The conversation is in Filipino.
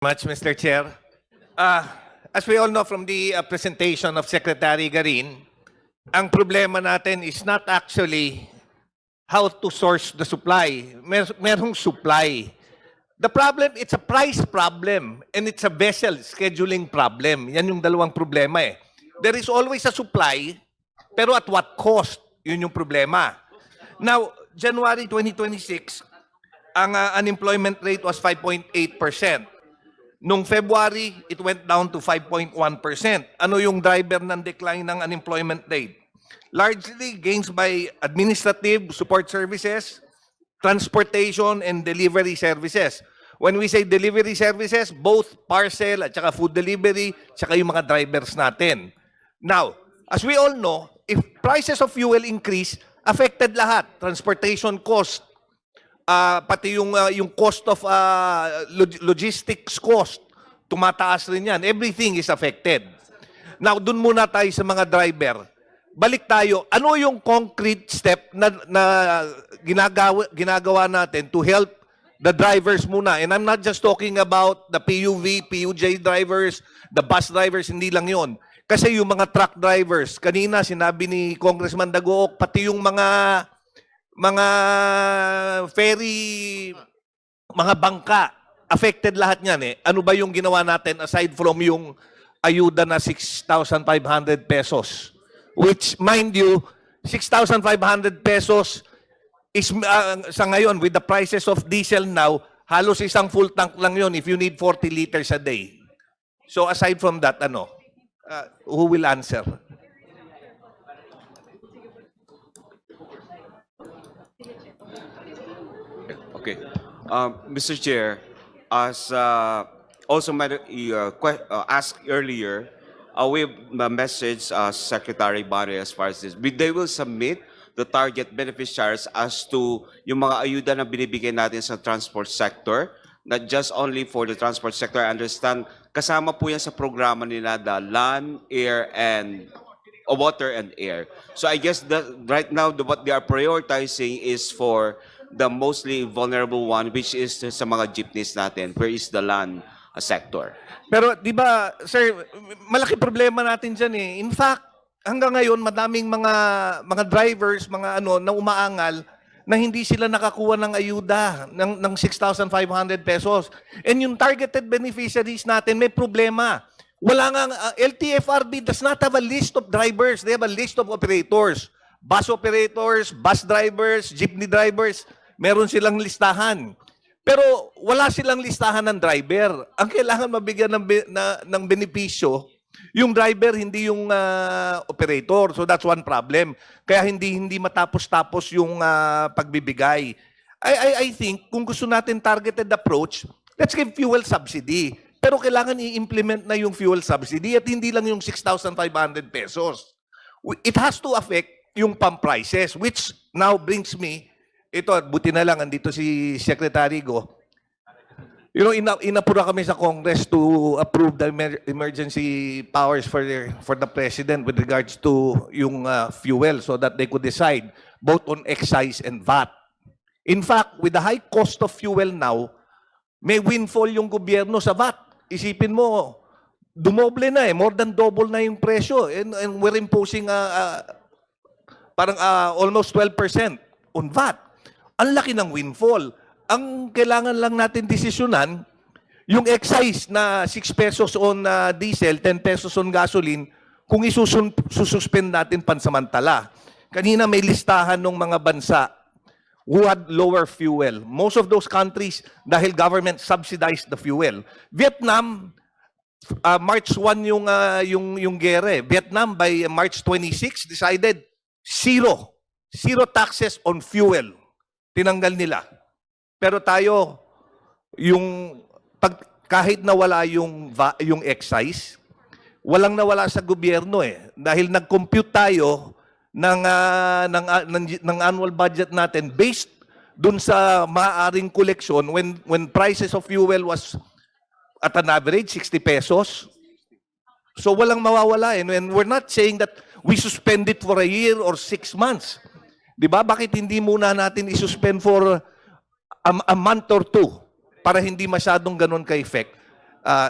Much, Mr. Chair. As we all know from the presentation of Secretary Garin, ang problema natin is not actually how to source the supply. Merong supply. The problem, it's a price problem and it's a vessel scheduling problem. Yan yung dalawang problema eh. There is always a supply, pero at what cost? Yun yung problema. Now, January 2026, ang unemployment rate was 5.8%. Nung February, it went down to 5.1%. Ano yung driver ng decline ng unemployment rate? Largely gains by administrative support services, transportation, and delivery services. When we say delivery services, both parcel at saka food delivery, saka yung mga drivers natin. Now, as we all know, if prices of fuel increase, affected lahat. Transportation cost, pati yung cost of logistics cost, tumataas rin yan. Everything is affected. Now, dun muna tayo sa mga driver. Balik tayo, ano yung concrete step na ginagawa natin to help the drivers muna? And I'm not just talking about the PUV, PUJ drivers, the bus drivers, hindi lang yon. Kasi yung mga truck drivers, kanina sinabi ni Congressman Dagook, pati yung mga ferry, mga bangka, affected lahat niyan eh. Ano ba yung ginawa natin aside from yung ayuda na 6,500 pesos? Which, mind you, 6,500 pesos is, sa ngayon, with the prices of diesel now, halos isang full tank lang yon if you need 40 liters a day. So aside from that, who will answer? Okay. Mr. Chair, as also asked earlier, we have messaged Secretary Barry as far as this. They will submit the target beneficiaries as to yung mga ayuda na binibigay natin sa transport sector, not just only for the transport sector. I understand, kasama po yan sa programa nila, the land, air, and water and air. So I guess that right now, what they are prioritizing is for the mostly vulnerable one, which is sa mga jeepneys natin, where is the land sector. Pero di ba, sir, malaki problema natin dyan eh. In fact, hanggang ngayon, madaming mga drivers, na umaangal, na hindi sila nakakuha ng ayuda ng 6,500 pesos. And yung targeted beneficiaries natin, may problema. Wala nga, LTFRB does not have a list of drivers. They have a list of operators. Bus operators, bus drivers, jeepney drivers, meron silang listahan. Pero wala silang listahan ng driver. Ang kailangan mabigyan ng benepisyo, yung driver, hindi yung operator. So that's one problem. Kaya hindi matapos-tapos yung pagbibigay. I think, kung gusto natin targeted approach, let's give fuel subsidy. Pero kailangan i-implement na yung fuel subsidy at hindi lang yung 6,500 pesos. It has to affect yung pump prices, which now brings me, ito, buti na lang, andito si Secretary Go. You know, inapura kami sa Congress to approve the emergency powers for the President with regards to yung fuel so that they could decide both on excise and VAT. In fact, with the high cost of fuel now, may windfall yung gobyerno sa VAT. Isipin mo, dumoble na eh, more than double na yung presyo. And we're imposing parang almost 12% on VAT. Ang laki ng windfall. Ang kailangan lang natin desisyonan, yung excise na 6 pesos on diesel, 10 pesos on gasoline, kung isususpend natin pansamantala. Kanina may listahan ng mga bansa who had lower fuel. Most of those countries, dahil government subsidized the fuel. Vietnam, March 1 yung gere. Vietnam by March 26 decided zero taxes on fuel. Tinanggal nila. Pero tayo, kahit nawala yung excise, walang nawala sa gobyerno eh. Dahil nag-compute tayo ng annual budget natin based dun sa maaaring koleksyon when prices of fuel was at an average 60 pesos. So walang mawawala eh. And we're not saying that we suspend it for a year or 6 months. Di ba? Bakit hindi muna natin isuspend for a month or two para hindi masyadong ganun ka-effect? uh,